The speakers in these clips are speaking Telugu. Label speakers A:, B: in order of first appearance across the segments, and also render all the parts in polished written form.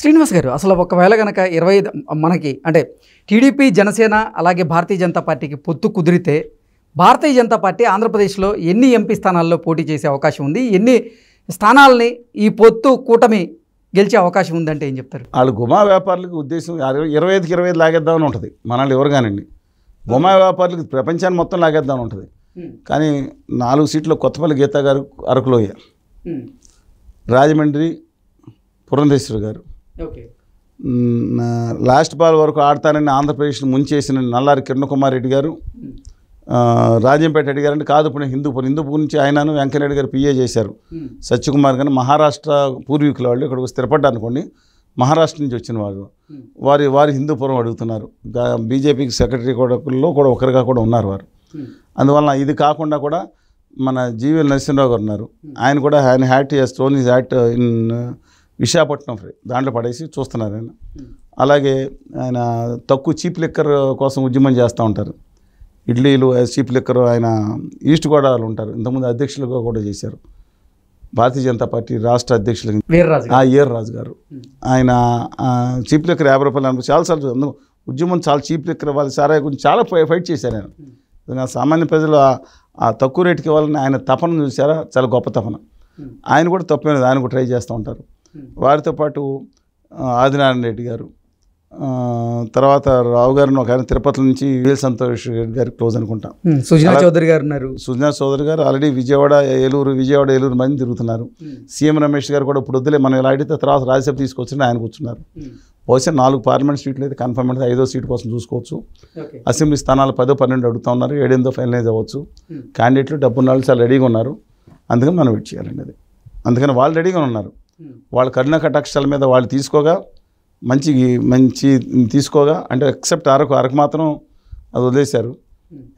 A: శ్రీనివాస్ గారు, అసలు ఒకవేళ గనక 25 మనకి అంటే టీడీపీ, జనసేన అలాగే భారతీయ జనతా పార్టీకి పొత్తు కుదిరితే భారతీయ జనతా పార్టీ ఆంధ్రప్రదేశ్లో ఎన్ని ఎంపీ స్థానాల్లో పోటీ చేసే అవకాశం ఉంది? ఎన్ని స్థానాలని ఈ పొత్తు కూటమి గెలిచే అవకాశం ఉందంటే ఏం చెప్తారు?
B: వాళ్ళు గుమా వ్యాపారులకు ఉద్దేశం 25కి 25 లాగేద్దామని ఉంటుంది. మనల్ని ఎవరు కానండి, గుమా వ్యాపారులకు ప్రపంచాన్ని మొత్తం లాగేద్దామని ఉంటుంది. కానీ 4 సీట్లు కొత్తపల్లి గీతా గారు అరకులోయ, రాజమండ్రి పురంధేశ్వరి గారు, లాస్ట్ బాల్ వరకు ఆడతానని ఆంధ్రప్రదేశ్ని ముంచేసిన నల్లారి కిరణ్ కుమార్ రెడ్డి గారు, రాజంపేట రెడ్డి గారు అంటే కాదు, ఇప్పుడు హిందూపూర్ నుంచి ఆయనను వెంకయ్యరెడ్డి గారు పిఏ చేశారు. సత్యకుమార్ గారు మహారాష్ట్ర పూర్వీకుల వాళ్ళు ఇక్కడికి స్థిరపడ్డారు అనుకోండి, మహారాష్ట్ర నుంచి వచ్చిన వాళ్ళు వారి హిందూపురం అడుగుతున్నారు. బీజేపీకి సెక్రటరీ కూడా ఒకరిగా కూడా ఉన్నారు వారు. అందువలన ఇది కాకుండా కూడా మన జీవీఎల్ నరసింహరావు గారు ఉన్నారు. ఆయన కూడా hat stone is hat in Visakhapatnam దాంట్లో పడేసి చూస్తున్నారు ఆయన. అలాగే ఆయన తక్కువ చీప్ లిక్కర్ కోసం ఉద్యమం చేస్తూ ఉంటారు. ఇడ్లీలు చీప్ లిక్కర్ ఆయన ఈస్ట్ గోదావరిలో ఉంటారు. ఇంతకుముందు అధ్యక్షులుగా కూడా చేశారు భారతీయ జనతా పార్టీ రాష్ట్ర అధ్యక్షులు వీర్రాజు గారు. ఆయన చీప్ లిక్కర్ 50 రూపాయలు చాలాసార్లు ఉద్యమం చాలా చీప్ లిక్కర్ వాళ్ళు సారా గురించి చాలా ఫైట్ చేశారు ఆయన. సామాన్య ప్రజలు ఆ తక్కువ రేటుకి ఇవ్వాలని ఆయన తపన చూసారా, చాలా గొప్ప తపన. ఆయన కూడా తప్పలేదు, ఆయన కూడా ట్రై చేస్తూ ఉంటారు. వారితో పాటు ఆదినారాయణ రెడ్డి గారు, తర్వాత రావు గారిని ఒక ఆయన తిరుపతి నుంచి వీల్ సంతోష్ రెడ్డి గారికి క్లోజ్ అనుకుంటాం.
A: సుజనా చౌదరి గారు ఉన్నారు.
B: సుజనా చౌదరి గారు ఆల్రెడీ విజయవాడ ఏలూరు మంది తిరుగుతున్నారు. సీఎం రమేష్ గారు కూడా ఇప్పుడు వద్దులే మనం ఇలా అడిగితే తర్వాత రాజ్యసభ తీసుకొచ్చి ఆయన కూర్చున్నారు. బహుశా 4 పార్లమెంట్ సీట్లు అయితే కన్ఫర్మ్ అయితే 5వ సీటు కోసం చూసుకోవచ్చు. అసెంబ్లీ స్థానాలు 10, 12 అడుగుతూ ఉన్నారు. 7 ఫైనలైజ్ అవ్వచ్చు. క్యాండిడేట్లు డబ్బున్న చాలా రెడీగా ఉన్నారు. అందుకని మనం వెయిట్ చేయాలండి. అది అందుకని వాళ్ళు రెడీగా ఉన్నారు. వాళ్ళు కరుణ కటాక్షాల మీద వాళ్ళు తీసుకోగా మంచి తీసుకోగా అంటే ఎక్సెప్ట్ అరకు మాత్రం అది వదిలేశారు.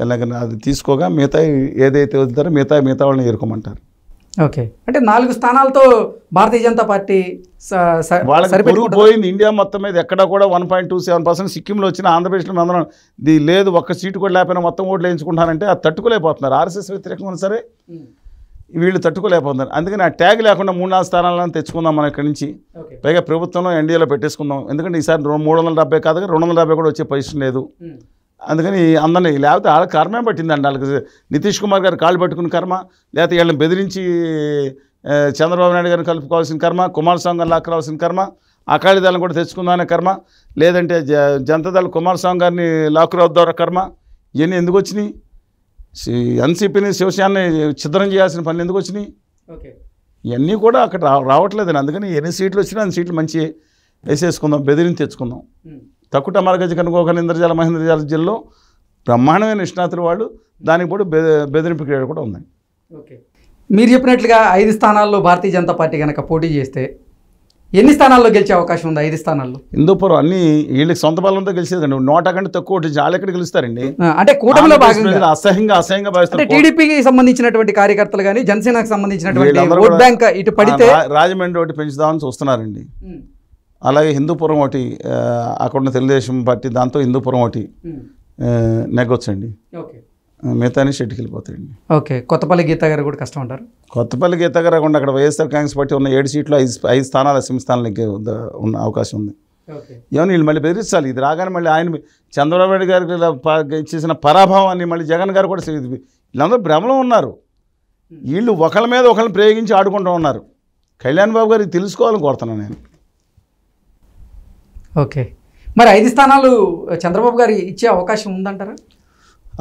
B: ఎలాగైనా అది తీసుకోగా మిగతా ఏదైతే వదులుతారో మిగతా వాళ్ళని ఎరుకోమంటారు.
A: ఓకే, అంటే 4 స్థానాలతో భారతీయ జనతా పార్టీ
B: వాళ్ళకి పొరుగు పోయింది. ఇండియా మొత్తం మీద ఎక్కడ కూడా 1.27% సిక్కింలో వచ్చిన ఆంధ్రప్రదేశ్లో అందరం లేదు, ఒక్క సీటు కూడా లేకపోయినా మొత్తం ఓట్లు వేయించుకుంటారంటే అది తట్టుకోలేకపోతున్నారు. ఆర్ఎస్ఎస్ వ్యతిరేకంగా సరే వీళ్ళు తట్టుకోలేకపోతున్నారు. అందుకని ఆ ట్యాగ్ లేకుండా 3-4 స్థానాలను తెచ్చుకుందాం మనం ఇక్కడి నుంచి. పైగా ప్రభుత్వంలో ఎన్డీఏలో పెట్టేసుకుందాం. ఎందుకంటే ఈసారి 370 కాదు, 270 కూడా వచ్చే పొజిషన్ లేదు. అందుకని అందరినీ లేకపోతే వాళ్ళకి కర్మే పట్టిందండి. వాళ్ళకి నితీష్ కుమార్ గారు కాళ్ళు పట్టుకుని కర్మ, లేకపోతే వీళ్ళని బెదిరించి చంద్రబాబు నాయుడు గారిని కలుపుకోవాల్సిన కర్మ, కుమారస్వామి గారిని లాక్కరావాల్సిన కర్మ, అకాలీదళం కూడా తెచ్చుకుందామనే కర్మ, లేదంటే జనతాదళ కుమారస్వామి గారిని లాక్కురావద్దాం కర్మ. ఇవన్నీ ఎందుకు వచ్చినాయి? ఎన్సీపీని శివసేనని ఛిద్రం చేయాల్సిన పనులు ఎందుకు వచ్చినాయి? ఇవన్నీ కూడా అక్కడ రావట్లేదని. అందుకని ఎన్ని సీట్లు వచ్చినా అన్ని సీట్లు మంచి వేసేసుకుందాం, బెదిరించి తెచ్చుకుందాం. తక్కువ టమారగజ కనుక ఇంద్రజాల మహేంద్రజాల జిల్లాలో బ్రహ్మాండమైన నిష్ణాతులు వాళ్ళు. దానికి కూడా బెదిరింపు క్రీడ కూడా ఉందండి.
A: ఓకే, మీరు చెప్పినట్లుగా 5 స్థానాల్లో భారతీయ జనతా పార్టీ కనుక పోటీ చేస్తే ఎన్ని స్థానాల్లో గెలిచే అవకాశం ఉంది? 5 స్థానాల్లో
B: హిందూపురం అన్ని వీళ్ళకి సొంత బలంతో గెలిచేదండి. 100 కంటే తక్కువ వాళ్ళు ఎక్కడ గెలుస్తారండి?
A: అంటే కూటమిలో భాగంగా
B: అసహ్యంగా భావిస్తారు.
A: టీడీపీకి సంబంధించినటువంటి కార్యకర్తలు కానీ జనసేనకు సంబంధించినటువంటి ఓట్ బ్యాంక్ ఇటు పడితే
B: రాజమండ్రి ఒకటి పెంచుదామని చూస్తున్నారండి. అలాగే హిందూపురం ఒకటి అక్కడ తెలుగుదేశం పార్టీ దాంతో హిందూపురం ఒకటి నెగ్గొచ్చండి. మిగతాని షెట్కి వెళ్ళిపోతాయండి.
A: ఓకే, కొత్తపల్లి గీతా గారు కూడా కష్టం అంటారు.
B: కొత్తపల్లి గీతా గారు కాకుండా అక్కడ వైఎస్ఆర్ కాంగ్రెస్ పార్టీ ఉన్న 7 సీట్లు 5 స్థానాలు అసెంబ్లీ స్థానాలకి ఉన్న అవకాశం ఉంది. ఏమన్నా వీళ్ళు మళ్ళీ బెదిరించాలి. ఇది రాగానే మళ్ళీ ఆయన చంద్రబాబు నాయుడు గారికి చేసిన పరాభవాన్ని మళ్ళీ జగన్ గారు కూడా వీళ్ళందరూ భ్రమలో ఉన్నారు. వీళ్ళు ఒకళ్ళ మీద ఒకళ్ళని ప్రయోగించి ఆడుకుంటూ ఉన్నారు. కళ్యాణ్ బాబు గారికి తెలుసుకోవాలని కోరుతున్నాను నేను.
A: ఓకే, మరి 5 స్థానాలు చంద్రబాబు గారు ఇచ్చే అవకాశం ఉందంటారా?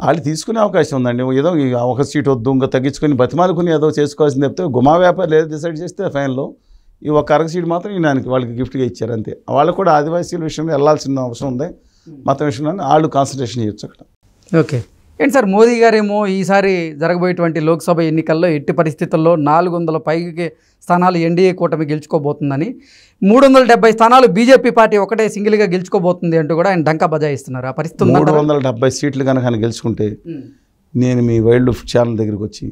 B: వాళ్ళు తీసుకునే అవకాశం ఉందండి. ఏదో ఒక సీట్ వద్దు ఇంకా తగ్గించుకొని బతిమాలుకుని ఏదో చేసుకోవాల్సింది చెప్తే గుమా వ్యాపారులు ఏదో డిసైడ్ చేస్తే ఫైనల్లో ఈ ఒక అరగ సీట్ మాత్రం ఈయనకి వాళ్ళకి గిఫ్ట్గా ఇచ్చారు అంతే. వాళ్ళకు కూడా ఆదివాసీల విషయంలో వెళ్ళాల్సిన అవసరం ఉంది. మతం విషయంలో వాళ్ళు కాన్సన్ట్రేషన్ చేయొచ్చు అక్కడ.
A: ఓకే, ఏంటి సార్, మోదీ గారేమో ఈసారి జరగబోయేటువంటి లోక్సభ ఎన్నికల్లో ఎట్టి పరిస్థితుల్లో 400 పైకి స్థానాలు ఎన్డీఏ కూటమి గెలుచుకోబోతుందని, 370 స్థానాలు బీజేపీ పార్టీ ఒకటే సింగిల్గా గెలుచుకోబోతుంది అంటూ కూడా ఆయన డంకా బజాయిస్తున్నారు. ఆ పరిస్థితి
B: 370 సీట్లు కనుక ఆయన గెలుచుకుంటే నేను మీ వైల్డ్ లైఫ్ ఛానల్ దగ్గరికి వచ్చి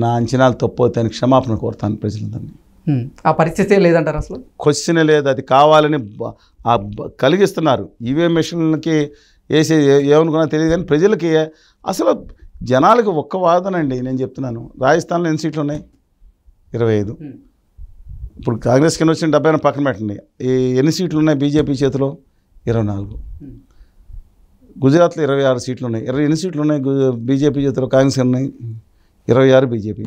B: నా అంచనాలు తప్పవుతాయి అని క్షమాపణ కోరుతాను ప్రజలందరినీ.
A: ఆ పరిస్థితే లేదంటారు, అసలు
B: క్వశ్చనే లేదు. అది కావాలని కలిగిస్తున్నారు. ఈవీఎం మెషిన్లకి వేసే ఏమనుకున్నా తెలియదు కానీ ప్రజలకి అసలు జనాలకి ఒక్క వాదన అండి. నేను చెప్తున్నాను, రాజస్థాన్లో ఎన్ని సీట్లు ఉన్నాయి? 25. ఇప్పుడు కాంగ్రెస్ కింద వచ్చిన 70 పక్కన పెట్టండి. ఎన్ని సీట్లు ఉన్నాయి బీజేపీ చేతిలో? 24. గుజరాత్లో 26 సీట్లు ఉన్నాయి. ఎన్ని సీట్లు ఉన్నాయి బీజేపీ చేతిలో? కాంగ్రెస్ ఉన్నాయి 26 బీజేపీ.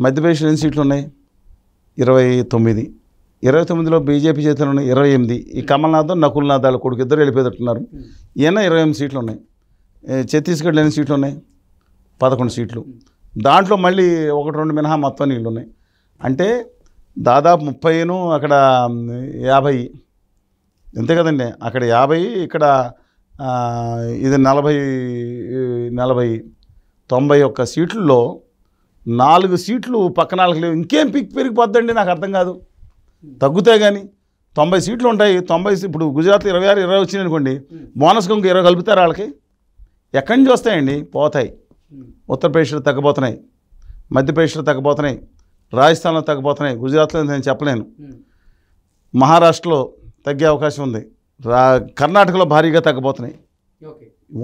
B: మధ్యప్రదేశ్లో ఎన్ని సీట్లు ఉన్నాయి? 29. 29లో బీజేపీ చేతిలో ఉన్నాయి 28. ఈ కమల్నాథ్ నకుల్నాథ్ వాళ్ళ కొడుకు ఇద్దరు వెళ్ళిపోతున్నారు. ఈయన 28 సీట్లు ఉన్నాయి. ఛత్తీస్గఢ్లో ఎన్ని సీట్లు ఉన్నాయి? 11 సీట్లు. దాంట్లో మళ్ళీ 1-2 మినహా మొత్తం నీళ్ళు ఉన్నాయి. అంటే దాదాపు 30, అక్కడ 50. అంతే కదండి. అక్కడ 50, ఇక్కడ ఇది 40, 91 సీట్లలో 4 సీట్లు పక్కన వాళ్ళకి లేవు. ఇంకేం పెరిగిపోద్దండి? నాకు అర్థం కాదు. తగ్గుతాయి కానీ 90 సీట్లు ఉంటాయి. 90 ఇప్పుడు గుజరాత్లో 26, 20 వచ్చినాయి అనుకోండి, బోనస్గా ఇంకో 20 కలుపుతారు వాళ్ళకి. ఎక్కడి నుంచి వస్తాయండి? పోతాయి. ఉత్తరప్రదేశ్లో తగ్గిపోతున్నాయి, మధ్యప్రదేశ్లో తగ్గిపోతున్నాయి, రాజస్థాన్లో తగ్గిపోతున్నాయి, గుజరాత్లో నేను చెప్పలేను, మహారాష్ట్రలో తగ్గే అవకాశం ఉంది, కర్ణాటకలో భారీగా తగ్గిపోతున్నాయి.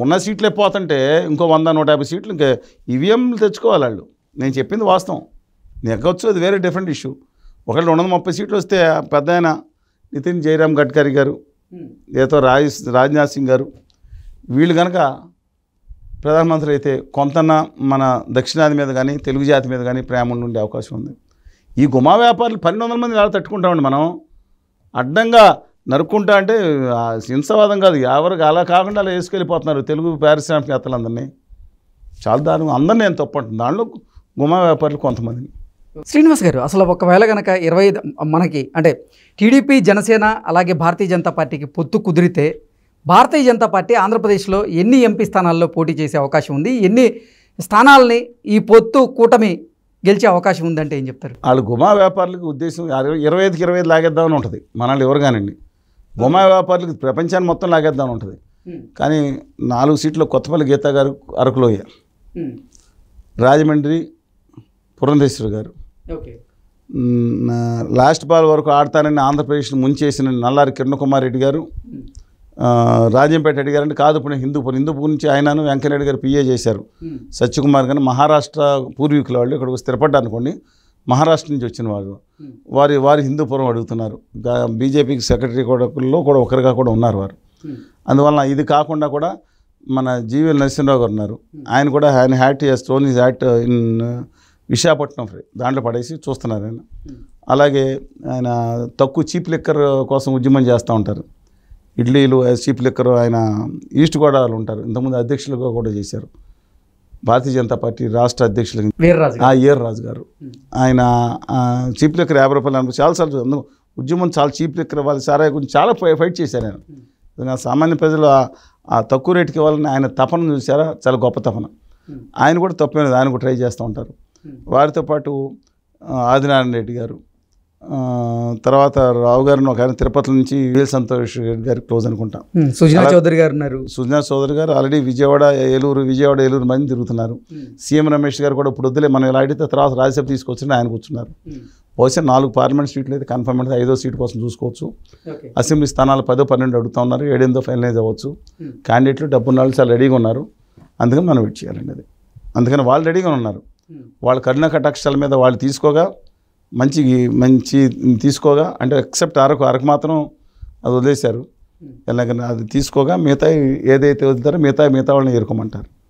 B: ఉన్న సీట్లే పోతుంటే ఇంకో 100-150 సీట్లు ఇంకా ఈవీఎంలు తెచ్చుకోవాలి వాళ్ళు. నేను చెప్పింది వాస్తవం. నెగ్గొచ్చు, అది వేరే డిఫరెంట్ ఇష్యూ. ఒకవేళ 230 సీట్లు వస్తే పెద్ద ఆయన నితిన్ జయరామ్ గడ్కరీ గారు, ఏదో రాజ్నాథ్ సింగ్ గారు, వీళ్ళు కనుక ప్రధానమంత్రి అయితే కొంతన్నా మన దక్షిణాది మీద కానీ తెలుగు జాతి మీద కానీ ప్రేమ ఉండే అవకాశం ఉంది. ఈ గుమా వ్యాపారులు 1200 మంది ఎలా తట్టుకుంటామండి మనం? అడ్డంగా నరుక్కుంటా అంటే హింసవాదం కాదు, ఎవరికి అలా కాకుండా అలా వేసుకెళ్ళిపోతున్నారు తెలుగు పారిశ్రామికవేత్తలందరినీ. చాలా దారుణం. అందరినీ నేను తప్పంటుంది, దానిలో గుమా వ్యాపారులు కొంతమందిని.
A: శ్రీనివాస్ గారు, అసలు ఒకవేళ కనుక 25 మనకి అంటే టీడీపీ, జనసేన అలాగే భారతీయ జనతా పార్టీకి పొత్తు కుదిరితే భారతీయ జనతా పార్టీ ఆంధ్రప్రదేశ్లో ఎన్ని ఎంపీ స్థానాల్లో పోటీ చేసే అవకాశం ఉంది? ఎన్ని స్థానాలని ఈ పొత్తు కూటమి గెలిచే అవకాశం ఉందంటే ఏం చెప్తారు?
B: వాళ్ళు గుమా వ్యాపారులకు ఉద్దేశం 25కి 25 లాగేద్దామని ఉంటుంది. మనల్ని ఎవరు కానండి, గుమా వ్యాపారులకు ప్రపంచాన్ని మొత్తం లాగేద్దామని ఉంటుంది. కానీ 4 సీట్లు కొత్తపల్లి గీతా గారు అరకులోయ, రాజమండ్రి పురంధేశ్వరి గారు, లాస్ట్ బాల్ వరకు ఆడతానని ఆంధ్రప్రదేశ్ని ముంచేసిన నల్లారి కిరణ్ కుమార్ రెడ్డి గారు, రాజంపేట రెడ్డి గారు అంటే కాదు, ఇప్పుడు హిందూపూర్ నుంచి ఆయనను వెంకయ్యనాయుడు గారు పిఏ చేశారు. సత్యకుమార్ గారు మహారాష్ట్ర పూర్వీకుల వాళ్ళు ఇక్కడ స్థిరపడ్డారు అనుకోండి, మహారాష్ట్ర నుంచి వచ్చిన వాళ్ళు, వారి హిందూపురం అడుగుతున్నారు. బీజేపీకి సెక్రటరీ కూడా ఒకరిగా కూడా ఉన్నారు వారు. అందువలన ఇది కాకుండా కూడా మన జీవీఎల్ నరసింహరావు గారు ఉన్నారు. ఆయన కూడా ఆయన hat thrown his hat in Visakhapatnam free దాంట్లో పడేసి చూస్తున్నారు ఆయన. అలాగే ఆయన తక్కువ చీప్ లిక్కర్ కోసం ఉద్యమం చేస్తూ ఉంటారు. ఇడ్లీలు చీప్ లిక్కర్ ఆయన ఈస్ట్ గోదావరిలో ఉంటారు. ఇంతకుముందు అధ్యక్షులుగా కూడా చేశారు భారతీయ జనతా పార్టీ రాష్ట్ర అధ్యక్షులు వీర్రాజు గారు. ఆయన చీప్ లిక్కర్ 50 రూపాయలు అనుకో చాలాసార్లు ఉద్యమం చాలా చీప్ లిక్కర్ ఇవ్వాలి సారా గురించి చాలా ఫైట్ చేశారు ఆయన. సామాన్య ప్రజలు ఆ తక్కువ రేటుకి ఇవ్వాలని ఆయన తపన చూసారా, చాలా గొప్ప తపన. ఆయన కూడా తప్పేది, ఆయన కూడా ట్రై చేస్తూ ఉంటారు. వారితో పాటు ఆదినారాయణ రెడ్డి గారు, తర్వాత రావు గారిని ఒక ఆయన తిరుపతి నుంచి వీల్ సంతోష్ రెడ్డి గారికి క్లోజ్ అనుకుంటా.
A: సుజనా చౌదరి గారు ఉన్నారు.
B: సుజనా చౌదరి గారు ఆల్రెడీ విజయవాడ ఏలూరు మంది తిరుగుతున్నారు. సీఎం రమేష్ గారు కూడా ఇప్పుడు వద్దులే మనం ఇలా అడిగితే తర్వాత రాజ్యసభ తీసుకొచ్చి ఆయన కూర్చున్నారు. బహుశా 4 పార్లమెంట్ సీట్లు అయితే కన్ఫర్మ్ అయితే 5వ సీట్ కోసం చూసుకోవచ్చు. అసెంబ్లీ స్థానాలు 10-12 అడుగుతూ ఉన్నారు. 7-8 ఫైనలైజ్ అవ్వచ్చు. క్యాండిడేట్లు డబ్బున్న వాళ్ళు చాలా రెడీగా ఉన్నారు. అందుకని మనం వెయిట్ చేయాలండి అది. అందుకని వాళ్ళు రెడీగా ఉన్నారు. వాళ్ళ కరుణ కటాక్షాల మీద వాళ్ళు తీసుకోగా మంచి తీసుకోగా అంటే ఎక్సెప్ట్ అరకు మాత్రం అది వదిలేశారు. ఎలాగైనా అది తీసుకోగా మిగతా ఏదైతే వదులుతారో మిగతా వాళ్ళని ఎరుకోమంటారు.